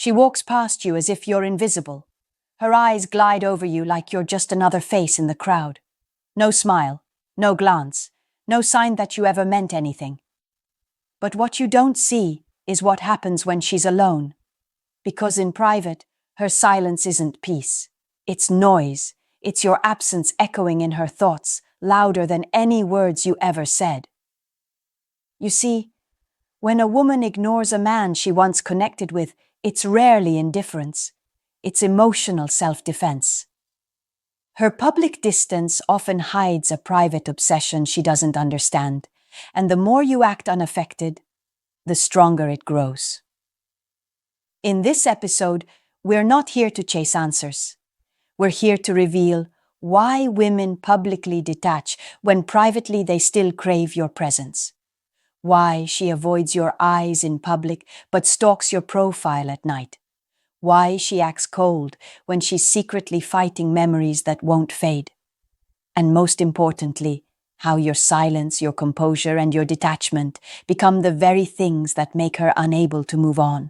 She walks past you as if you're invisible. Her eyes glide over you like you're just another face in the crowd. No smile, no glance, no sign that you ever meant anything. But what you don't see is what happens when she's alone. Because in private, her silence isn't peace. It's noise. It's your absence echoing in her thoughts, louder than any words you ever said. You see, when a woman ignores a man she once connected with, it's rarely indifference. It's emotional self-defense. Her public distance often hides a private obsession she doesn't understand, and the more you act unaffected, the stronger it grows. In this episode, we're not here to chase answers. We're here to reveal why women publicly detach when privately they still crave your presence. Why she avoids your eyes in public but stalks your profile at night. Why she acts cold when she's secretly fighting memories that won't fade. And most importantly, how your silence, your composure, and your detachment become the very things that make her unable to move on.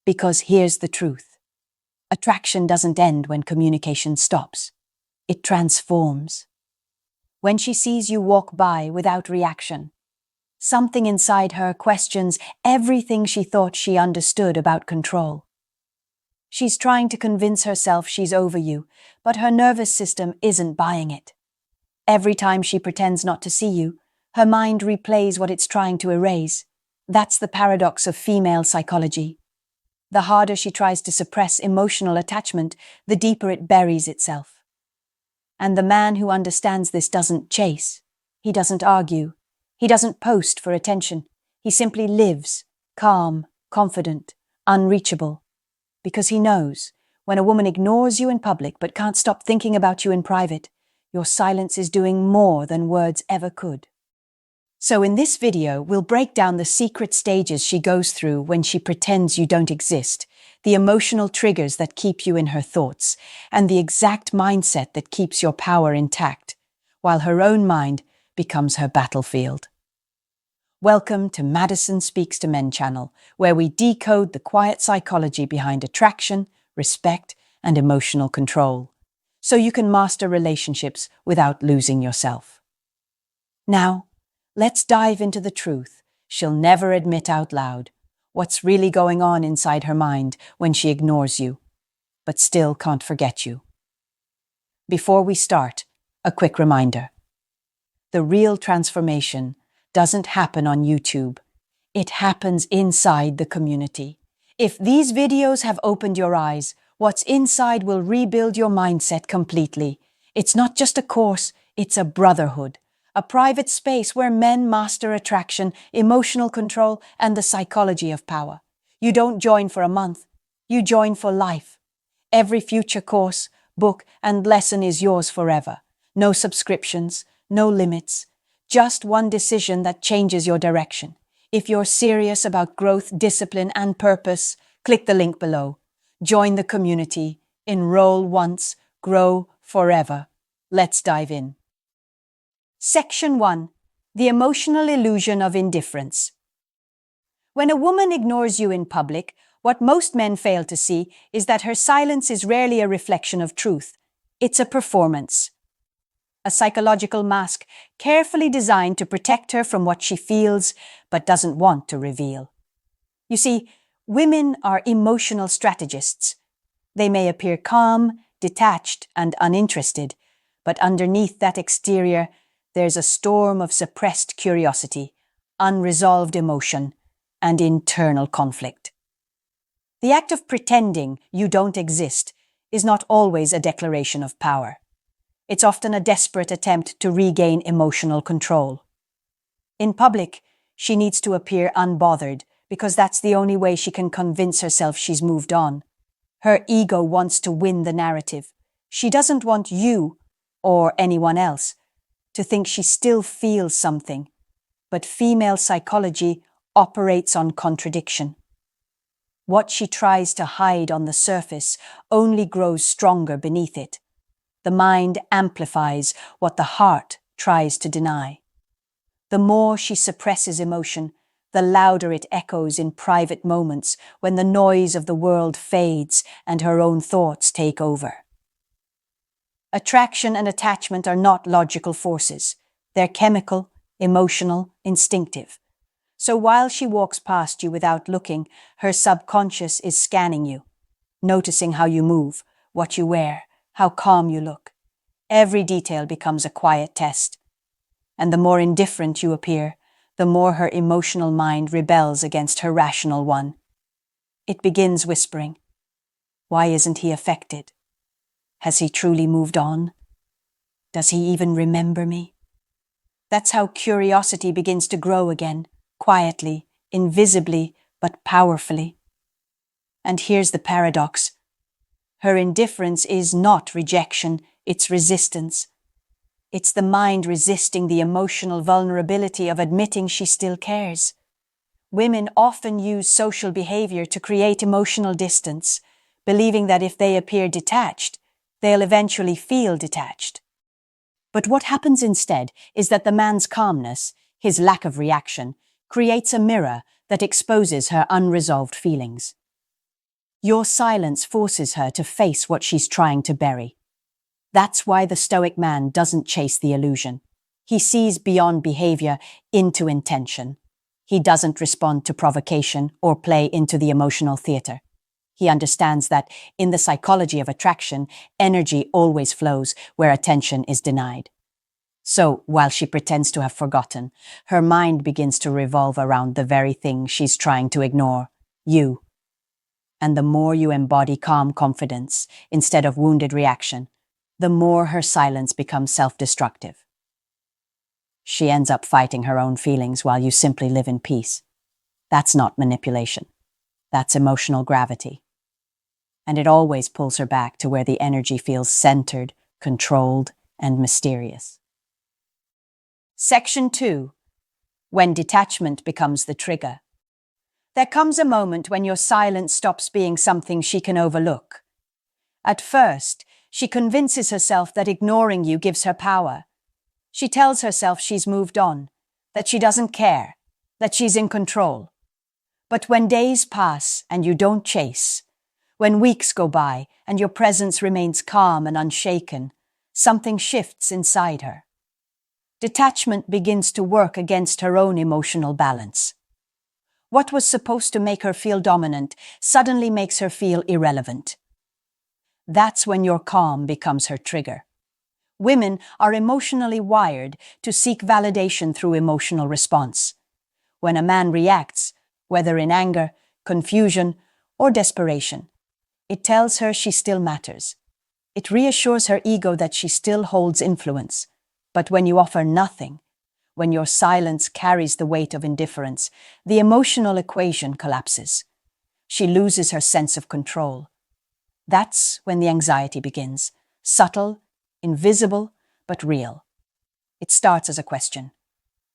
Because here's the truth. Attraction doesn't end when communication stops. It transforms. When she sees you walk by without reaction, something inside her questions everything she thought she understood about control. She's trying to convince herself she's over you, but her nervous system isn't buying it. Every time she pretends not to see you, her mind replays what it's trying to erase. That's the paradox of female psychology. The harder she tries to suppress emotional attachment, the deeper it buries itself. And the man who understands this doesn't chase. He doesn't argue. He doesn't post for attention. He simply lives, calm, confident, unreachable. Because he knows, when a woman ignores you in public but can't stop thinking about you in private, your silence is doing more than words ever could. So in this video, we'll break down the secret stages she goes through when she pretends you don't exist, the emotional triggers that keep you in her thoughts, and the exact mindset that keeps your power intact, while her own mind becomes her battlefield. Welcome to Madison Speaks to Men channel, where we decode the quiet psychology behind attraction, respect, and emotional control, so you can master relationships without losing yourself. Now, let's dive into the truth she'll never admit out loud, what's really going on inside her mind when she ignores you, but still can't forget you. Before we start, a quick reminder. The real transformation doesn't happen on YouTube. It happens inside the community. If these videos have opened your eyes, what's inside will rebuild your mindset completely. It's not just a course, it's a brotherhood. A private space where men master attraction, emotional control, and the psychology of power. You don't join for a month, you join for life. Every future course, book, and lesson is yours forever. No subscriptions, no limits. Just one decision that changes your direction. If you're serious about growth, discipline, and purpose, click the link below. Join the community. Enroll once, grow forever. Let's dive in. Section 1. The emotional illusion of indifference. When a woman ignores you in public, what most men fail to see is that her silence is rarely a reflection of truth. It's a performance. A psychological mask carefully designed to protect her from what she feels but doesn't want to reveal. You see, women are emotional strategists. They may appear calm, detached, and uninterested, but underneath that exterior, there's a storm of suppressed curiosity, unresolved emotion, and internal conflict. The act of pretending you don't exist is not always a declaration of power. It's often a desperate attempt to regain emotional control. In public, she needs to appear unbothered because that's the only way she can convince herself she's moved on. Her ego wants to win the narrative. She doesn't want you, or anyone else, to think she still feels something. But female psychology operates on contradiction. What she tries to hide on the surface only grows stronger beneath it. The mind amplifies what the heart tries to deny. The more she suppresses emotion, the louder it echoes in private moments when the noise of the world fades and her own thoughts take over. Attraction and attachment are not logical forces. They're chemical, emotional, instinctive. So while she walks past you without looking, her subconscious is scanning you, noticing how you move, what you wear, how calm you look. Every detail becomes a quiet test. And the more indifferent you appear, the more her emotional mind rebels against her rational one. It begins whispering, "Why isn't he affected? Has he truly moved on? Does he even remember me?" That's how curiosity begins to grow again, quietly, invisibly, but powerfully. And here's the paradox. Her indifference is not rejection, it's resistance. It's the mind resisting the emotional vulnerability of admitting she still cares. Women often use social behavior to create emotional distance, believing that if they appear detached, they'll eventually feel detached. But what happens instead is that the man's calmness, his lack of reaction, creates a mirror that exposes her unresolved feelings. Your silence forces her to face what she's trying to bury. That's why the Stoic man doesn't chase the illusion. He sees beyond behavior into intention. He doesn't respond to provocation or play into the emotional theater. He understands that, in the psychology of attraction, energy always flows where attention is denied. So, while she pretends to have forgotten, her mind begins to revolve around the very thing she's trying to ignore, you. And the more you embody calm confidence instead of wounded reaction, the more her silence becomes self-destructive. She ends up fighting her own feelings while you simply live in peace. That's not manipulation. That's emotional gravity. And it always pulls her back to where the energy feels centered, controlled, and mysterious. Section 2. When detachment becomes the trigger. There comes a moment when your silence stops being something she can overlook. At first, she convinces herself that ignoring you gives her power. She tells herself she's moved on, that she doesn't care, that she's in control. But when days pass and you don't chase, when weeks go by and your presence remains calm and unshaken, something shifts inside her. Detachment begins to work against her own emotional balance. What was supposed to make her feel dominant suddenly makes her feel irrelevant. That's when your calm becomes her trigger. Women are emotionally wired to seek validation through emotional response. When a man reacts, whether in anger, confusion, or desperation, it tells her she still matters. It reassures her ego that she still holds influence. But when you offer nothing, when your silence carries the weight of indifference, the emotional equation collapses. She loses her sense of control. That's when the anxiety begins, subtle, invisible, but real. It starts as a question.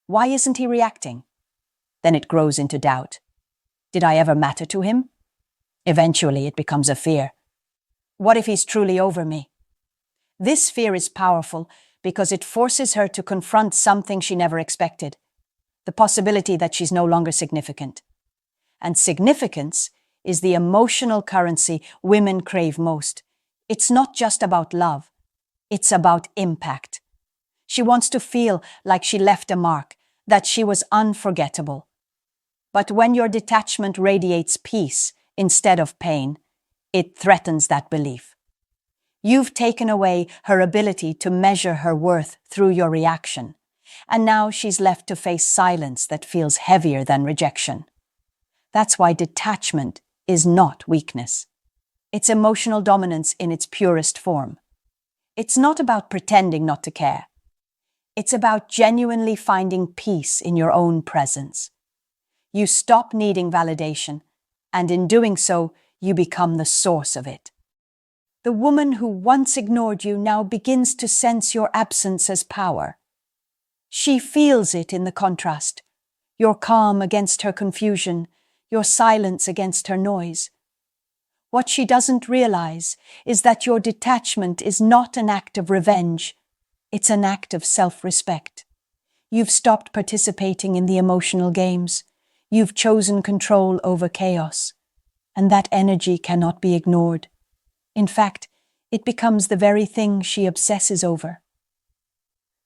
Why isn't he reacting? Then it grows into doubt. Did I ever matter to him? Eventually it becomes a fear. What if he's truly over me? This fear is powerful because it forces her to confront something she never expected, the possibility that she's no longer significant. And significance is the emotional currency women crave most. It's not just about love, it's about impact. She wants to feel like she left a mark, that she was unforgettable. But when your detachment radiates peace instead of pain, it threatens that belief. You've taken away her ability to measure her worth through your reaction, and now she's left to face silence that feels heavier than rejection. That's why detachment is not weakness. It's emotional dominance in its purest form. It's not about pretending not to care. It's about genuinely finding peace in your own presence. You stop needing validation, and in doing so, you become the source of it. The woman who once ignored you now begins to sense your absence as power. She feels it in the contrast, your calm against her confusion, your silence against her noise. What she doesn't realize is that your detachment is not an act of revenge, it's an act of self-respect. You've stopped participating in the emotional games. You've chosen control over chaos, and that energy cannot be ignored. In fact, it becomes the very thing she obsesses over.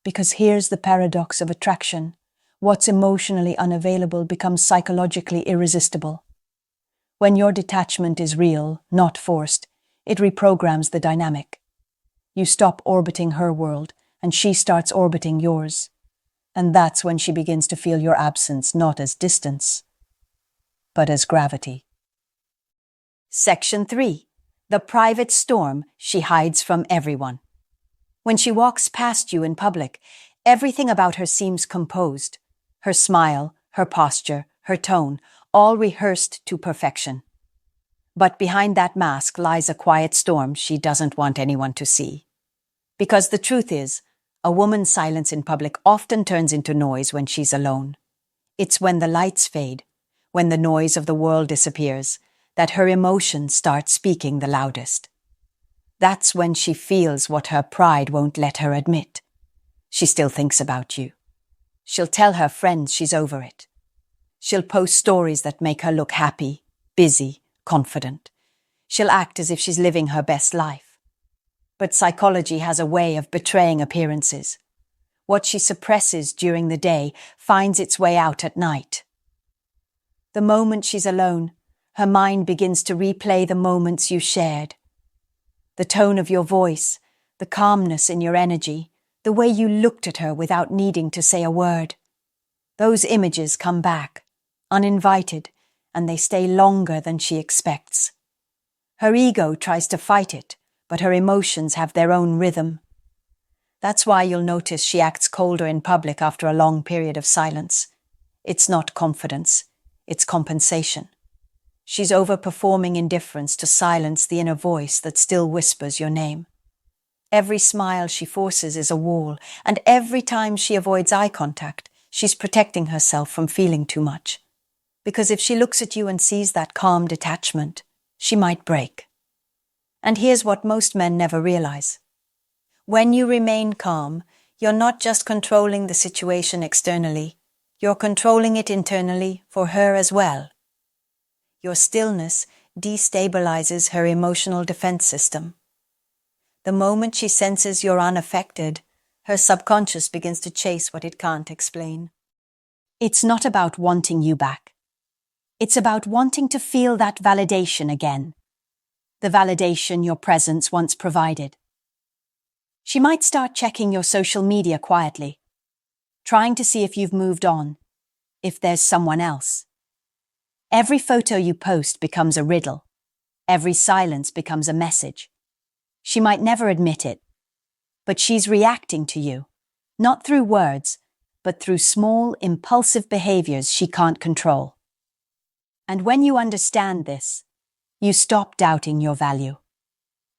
Because here's the paradox of attraction. What's emotionally unavailable becomes psychologically irresistible. When your detachment is real, not forced, it reprograms the dynamic. You stop orbiting her world, and she starts orbiting yours. And that's when she begins to feel your absence not as distance, but as gravity. Section 3. The private storm she hides from everyone. When she walks past you in public, everything about her seems composed. Her smile, her posture, her tone, all rehearsed to perfection. But behind that mask lies a quiet storm she doesn't want anyone to see. Because the truth is, a woman's silence in public often turns into noise when she's alone. It's when the lights fade, when the noise of the world disappears, that her emotions start speaking the loudest. That's when she feels what her pride won't let her admit. She still thinks about you. She'll tell her friends she's over it. She'll post stories that make her look happy, busy, confident. She'll act as if she's living her best life. But psychology has a way of betraying appearances. What she suppresses during the day finds its way out at night. The moment she's alone, her mind begins to replay the moments you shared. The tone of your voice, the calmness in your energy, the way you looked at her without needing to say a word. Those images come back, uninvited, and they stay longer than she expects. Her ego tries to fight it, but her emotions have their own rhythm. That's why you'll notice she acts colder in public after a long period of silence. It's not confidence, it's compensation. She's overperforming indifference to silence the inner voice that still whispers your name. Every smile she forces is a wall, and every time she avoids eye contact, she's protecting herself from feeling too much. Because if she looks at you and sees that calm detachment, she might break. And here's what most men never realize. When you remain calm, you're not just controlling the situation externally, you're controlling it internally for her as well. Your stillness destabilizes her emotional defense system. The moment she senses you're unaffected, her subconscious begins to chase what it can't explain. It's not about wanting you back. It's about wanting to feel that validation again. The validation your presence once provided. She might start checking your social media quietly, trying to see if you've moved on, if there's someone else. Every photo you post becomes a riddle. Every silence becomes a message. She might never admit it, but she's reacting to you, not through words, but through small, impulsive behaviors she can't control. And when you understand this, you stop doubting your value.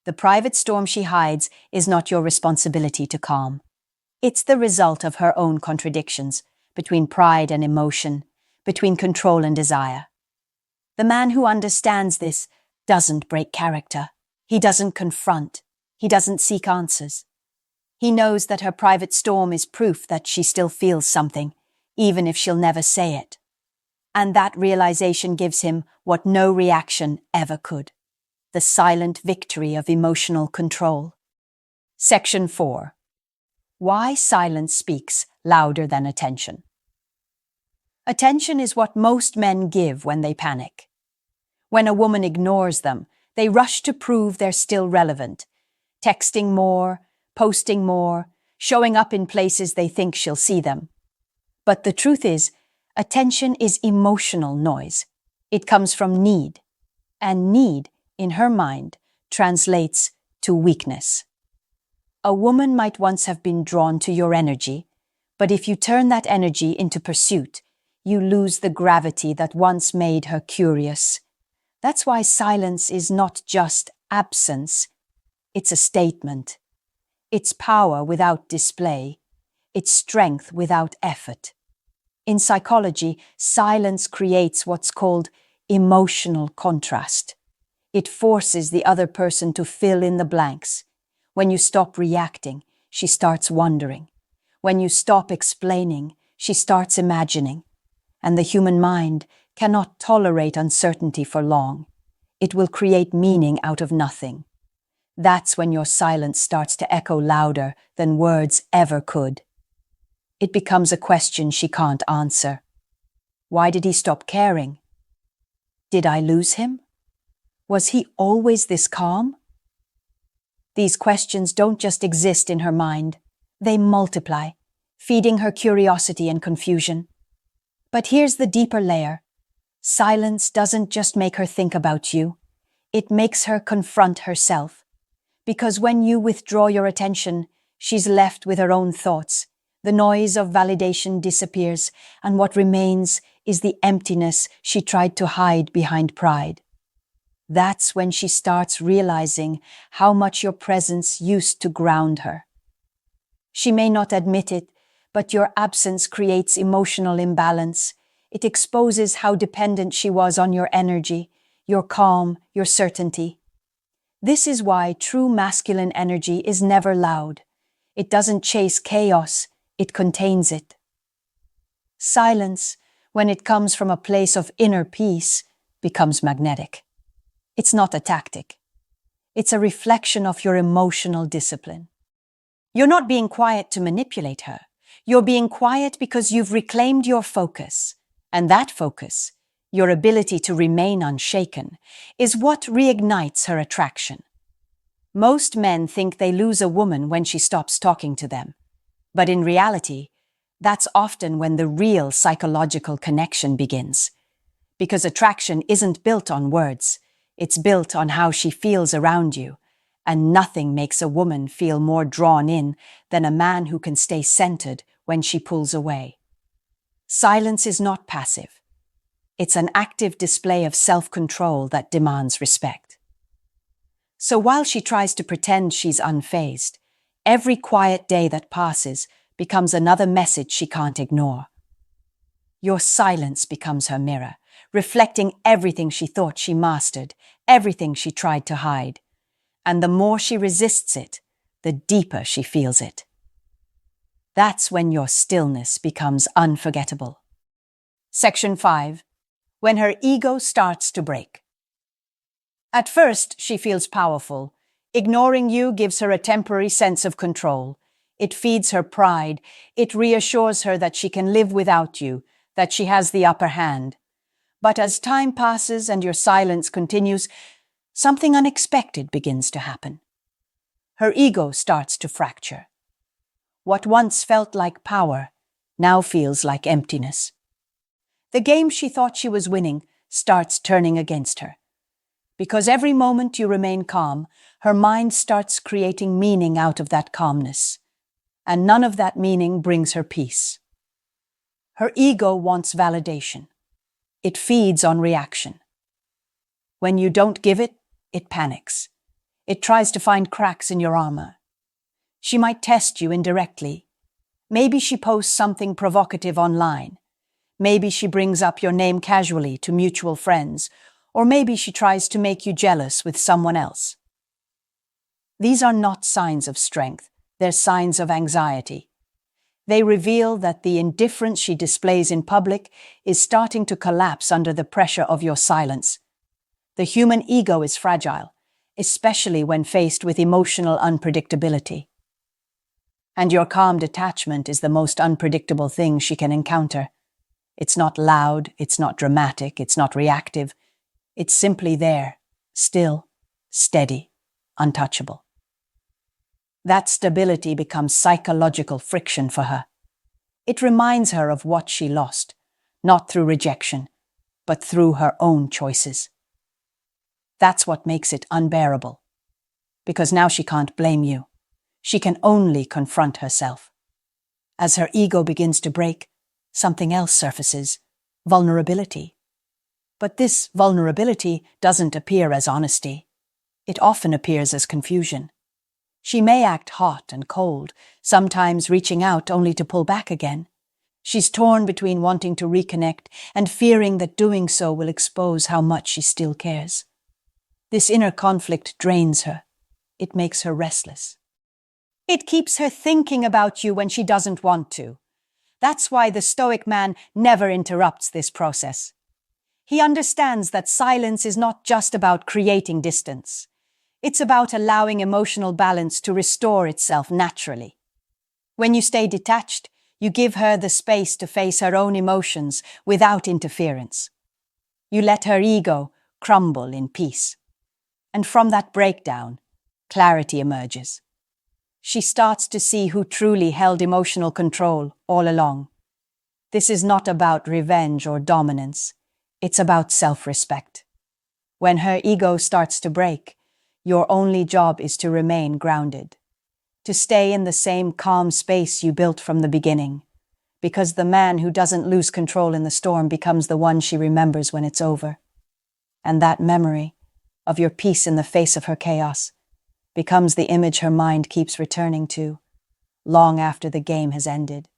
The private storm she hides is not your responsibility to calm. It's the result of her own contradictions between pride and emotion, between control and desire. The man who understands this doesn't break character. He doesn't confront. He doesn't seek answers. He knows that her private storm is proof that she still feels something, even if she'll never say it. And that realization gives him what no reaction ever could: the silent victory of emotional control. Section 4. Why silence speaks louder than attention. Attention is what most men give when they panic. When a woman ignores them, they rush to prove they're still relevant, texting more, posting more, showing up in places they think she'll see them. But the truth is, attention is emotional noise. It comes from need, and need, in her mind, translates to weakness. A woman might once have been drawn to your energy, but if you turn that energy into pursuit, you lose the gravity that once made her curious. That's why silence is not just absence, it's a statement. It's power without display. It's strength without effort. In psychology, silence creates what's called emotional contrast. It forces the other person to fill in the blanks. When you stop reacting, she starts wondering. When you stop explaining, she starts imagining. And the human mind cannot tolerate uncertainty for long. It will create meaning out of nothing. That's when your silence starts to echo louder than words ever could. It becomes a question she can't answer. Why did he stop caring? Did I lose him? Was he always this calm? These questions don't just exist in her mind. They multiply, feeding her curiosity and confusion. But here's the deeper layer. Silence doesn't just make her think about you. It makes her confront herself. Because when you withdraw your attention, she's left with her own thoughts. The noise of validation disappears, and what remains is the emptiness she tried to hide behind pride. That's when she starts realizing how much your presence used to ground her. She may not admit it, but your absence creates emotional imbalance. It exposes how dependent she was on your energy, your calm, your certainty. This is why true masculine energy is never loud. It doesn't chase chaos, it contains it. Silence, when it comes from a place of inner peace, becomes magnetic. It's not a tactic. It's a reflection of your emotional discipline. You're not being quiet to manipulate her. You're being quiet because you've reclaimed your focus. And that focus, your ability to remain unshaken, is what reignites her attraction. Most men think they lose a woman when she stops talking to them. But in reality, that's often when the real psychological connection begins. Because attraction isn't built on words. It's built on how she feels around you, and nothing makes a woman feel more drawn in than a man who can stay centered when she pulls away. Silence is not passive. It's an active display of self-control that demands respect. So while she tries to pretend she's unfazed, every quiet day that passes becomes another message she can't ignore. Your silence becomes her mirror, reflecting everything she thought she mastered, everything she tried to hide. And the more she resists it, the deeper she feels it. That's when your stillness becomes unforgettable. Section 5. When her ego starts to break. At first, she feels powerful. Ignoring you gives her a temporary sense of control. It feeds her pride. It reassures her that she can live without you, that she has the upper hand. But as time passes and your silence continues, something unexpected begins to happen. Her ego starts to fracture. What once felt like power now feels like emptiness. The game she thought she was winning starts turning against her. Because every moment you remain calm, her mind starts creating meaning out of that calmness. And none of that meaning brings her peace. Her ego wants validation. It feeds on reaction. When you don't give it, it panics. It tries to find cracks in your armor. She might test you indirectly. Maybe she posts something provocative online. Maybe she brings up your name casually to mutual friends, or maybe she tries to make you jealous with someone else. These are not signs of strength, they're signs of anxiety. They reveal that the indifference she displays in public is starting to collapse under the pressure of your silence. The human ego is fragile, especially when faced with emotional unpredictability. And your calm detachment is the most unpredictable thing she can encounter. It's not loud, it's not dramatic, it's not reactive. It's simply there, still, steady, untouchable. That stability becomes psychological friction for her. It reminds her of what she lost, not through rejection, but through her own choices. That's what makes it unbearable. Because now she can't blame you. She can only confront herself. As her ego begins to break, something else surfaces: vulnerability. But this vulnerability doesn't appear as honesty. It often appears as confusion. She may act hot and cold, sometimes reaching out only to pull back again. She's torn between wanting to reconnect and fearing that doing so will expose how much she still cares. This inner conflict drains her. It makes her restless. It keeps her thinking about you when she doesn't want to. That's why the Stoic man never interrupts this process. He understands that silence is not just about creating distance. It's about allowing emotional balance to restore itself naturally. When you stay detached, you give her the space to face her own emotions without interference. You let her ego crumble in peace. And from that breakdown, clarity emerges. She starts to see who truly held emotional control all along. This is not about revenge or dominance. It's about self-respect. When her ego starts to break, your only job is to remain grounded, to stay in the same calm space you built from the beginning, because the man who doesn't lose control in the storm becomes the one she remembers when it's over. And that memory of your peace in the face of her chaos becomes the image her mind keeps returning to, long after the game has ended.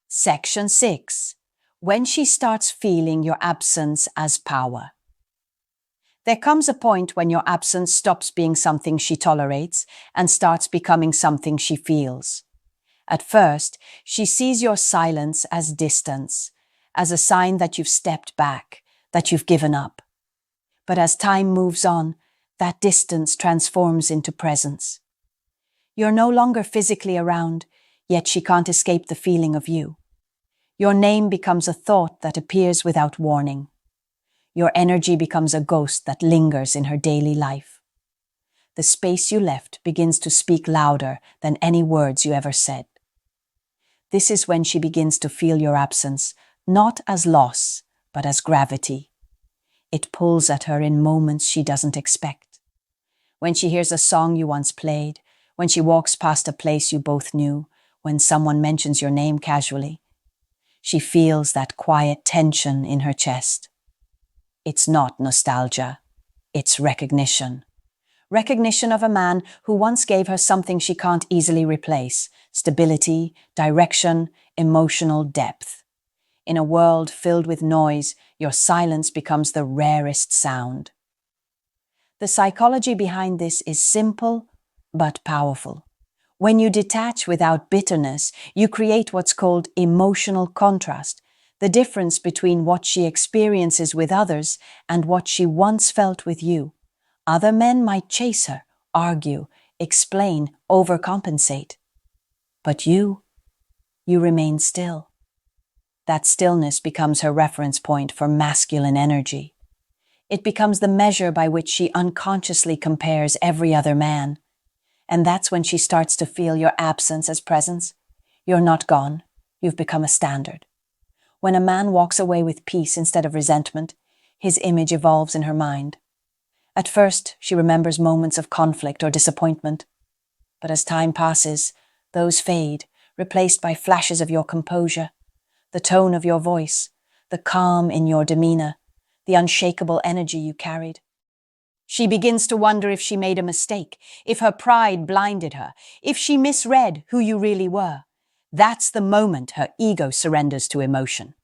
Section 6. When she starts feeling your absence as power. There comes a point when your absence stops being something she tolerates and starts becoming something she feels. At first, she sees your silence as distance, as a sign that you've stepped back, that you've given up. But as time moves on, that distance transforms into presence. You're no longer physically around, yet she can't escape the feeling of you. Your name becomes a thought that appears without warning. Your energy becomes a ghost that lingers in her daily life. The space you left begins to speak louder than any words you ever said. This is when she begins to feel your absence, not as loss, but as gravity. It pulls at her in moments she doesn't expect. When she hears a song you once played, when she walks past a place you both knew, when someone mentions your name casually, she feels that quiet tension in her chest. It's not nostalgia, it's recognition. Recognition of a man who once gave her something she can't easily replace: stability, direction, emotional depth. In a world filled with noise, your silence becomes the rarest sound. The psychology behind this is simple but powerful. When you detach without bitterness, you create what's called emotional contrast, the difference between what she experiences with others and what she once felt with you. Other men might chase her, argue, explain, overcompensate. But you remain still. That stillness becomes her reference point for masculine energy. It becomes the measure by which she unconsciously compares every other man. And that's when she starts to feel your absence as presence. You're not gone. You've become a standard. When a man walks away with peace instead of resentment, his image evolves in her mind. At first, she remembers moments of conflict or disappointment. But as time passes, those fade, replaced by flashes of your composure, the tone of your voice, the calm in your demeanor, the unshakable energy you carried. She begins to wonder if she made a mistake, if her pride blinded her, if she misread who you really were. That's the moment her ego surrenders to emotion.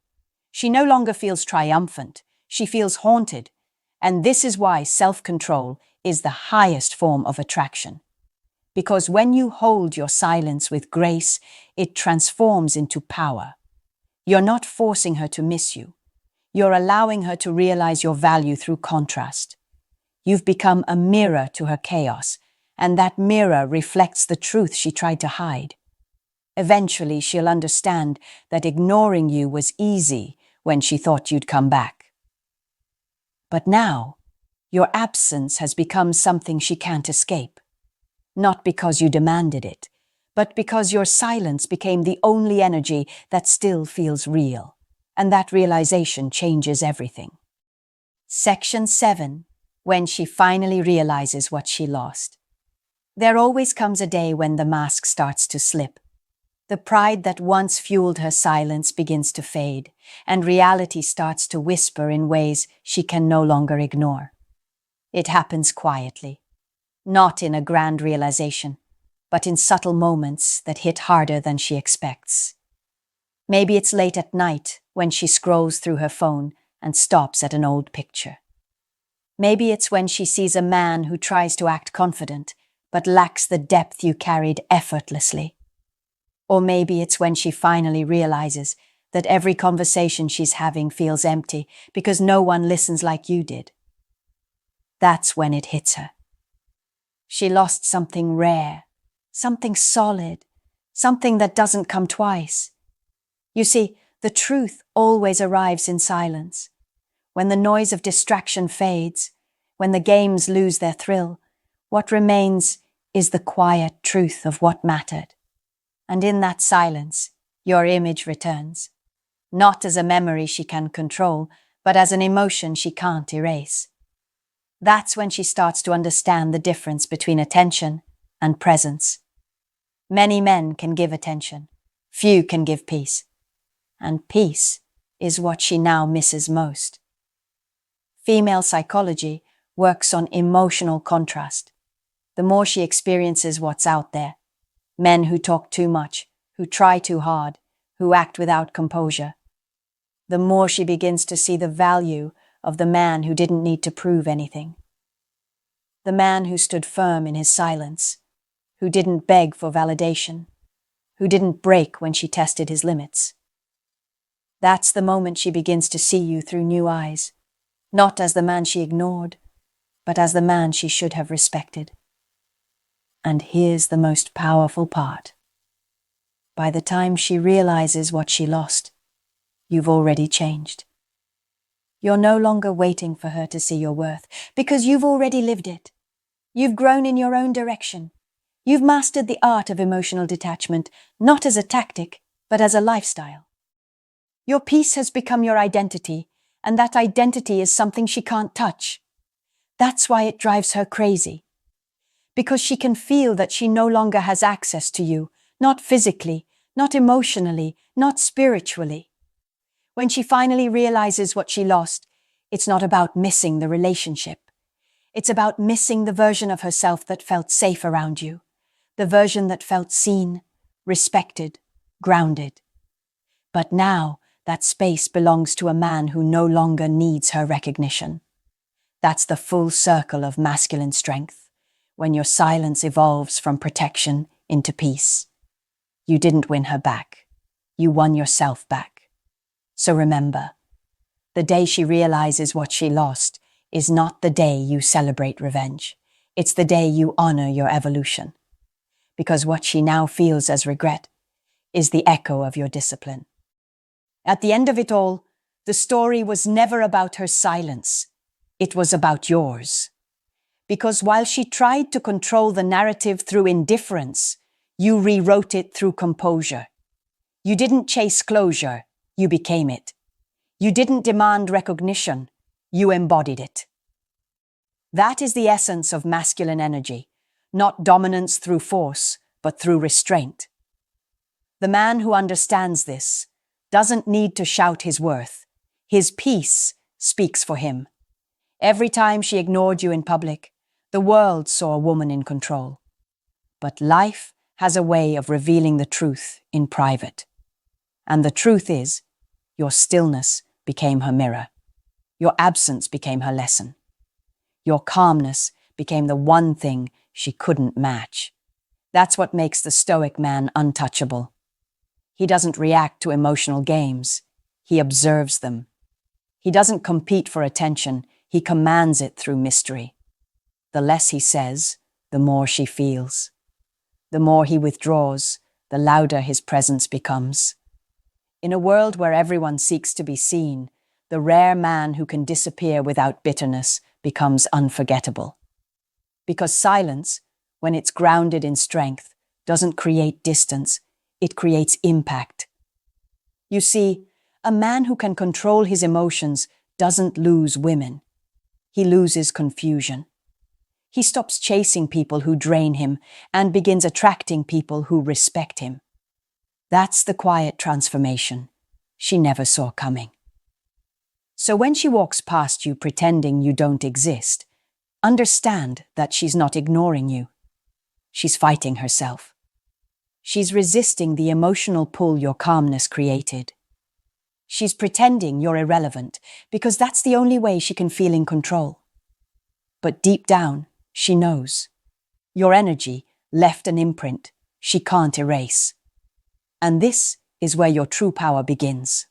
She no longer feels triumphant, she feels haunted. And this is why self-control is the highest form of attraction. Because when you hold your silence with grace, it transforms into power. You're not forcing her to miss you. You're allowing her to realize your value through contrast. You've become a mirror to her chaos, and that mirror reflects the truth she tried to hide. Eventually, she'll understand that ignoring you was easy when she thought you'd come back. But now, your absence has become something she can't escape. Not because you demanded it, but because your silence became the only energy that still feels real. And that realization changes everything. Section 7. When she finally realizes what she lost. There always comes a day when the mask starts to slip. The pride that once fueled her silence begins to fade, and reality starts to whisper in ways she can no longer ignore. It happens quietly, not in a grand realization, but in subtle moments that hit harder than she expects. Maybe it's late at night when she scrolls through her phone and stops at an old picture. Maybe it's when she sees a man who tries to act confident, but lacks the depth you carried effortlessly. Or maybe it's when she finally realizes that every conversation she's having feels empty because no one listens like you did. That's when it hits her. She lost something rare, something solid, something that doesn't come twice. You see, the truth always arrives in silence. When the noise of distraction fades, when the games lose their thrill, what remains is the quiet truth of what mattered. And in that silence, your image returns. Not as a memory she can control, but as an emotion she can't erase. That's when she starts to understand the difference between attention and presence. Many men can give attention, few can give peace. And peace is what she now misses most. Female psychology works on emotional contrast. The more she experiences what's out there, men who talk too much, who try too hard, who act without composure, the more she begins to see the value of the man who didn't need to prove anything. The man who stood firm in his silence, who didn't beg for validation, who didn't break when she tested his limits. That's the moment she begins to see you through new eyes, not as the man she ignored, but as the man she should have respected. And here's the most powerful part. By the time she realizes what she lost, you've already changed. You're no longer waiting for her to see your worth, because you've already lived it. You've grown in your own direction. You've mastered the art of emotional detachment, not as a tactic, but as a lifestyle. Your peace has become your identity, and that identity is something she can't touch. That's why it drives her crazy. Because she can feel that she no longer has access to you, not physically, not emotionally, not spiritually. When she finally realizes what she lost, it's not about missing the relationship. It's about missing the version of herself that felt safe around you, the version that felt seen, respected, grounded. But now, that space belongs to a man who no longer needs her recognition. That's the full circle of masculine strength, when your silence evolves from protection into peace. You didn't win her back. You won yourself back. So remember, the day she realizes what she lost is not the day you celebrate revenge. It's the day you honor your evolution. Because what she now feels as regret is the echo of your discipline. At the end of it all, the story was never about her silence. It was about yours. Because while she tried to control the narrative through indifference, you rewrote it through composure. You didn't chase closure, you became it. You didn't demand recognition, you embodied it. That is the essence of masculine energy, not dominance through force, but through restraint. The man who understands this doesn't need to shout his worth. His peace speaks for him. Every time she ignored you in public, the world saw a woman in control. But life has a way of revealing the truth in private. And the truth is, your stillness became her mirror. Your absence became her lesson. Your calmness became the one thing she couldn't match. That's what makes the Stoic man untouchable. He doesn't react to emotional games. He observes them. He doesn't compete for attention. He commands it through mystery. The less he says, the more she feels. The more he withdraws, the louder his presence becomes. In a world where everyone seeks to be seen, the rare man who can disappear without bitterness becomes unforgettable. Because silence, when it's grounded in strength, doesn't create distance, it creates impact. You see, a man who can control his emotions doesn't lose women. He loses confusion. He stops chasing people who drain him and begins attracting people who respect him. That's the quiet transformation she never saw coming. So when she walks past you pretending you don't exist, understand that she's not ignoring you. She's fighting herself. She's resisting the emotional pull your calmness created. She's pretending you're irrelevant because that's the only way she can feel in control. But deep down, she knows. Your energy left an imprint she can't erase. And this is where your true power begins.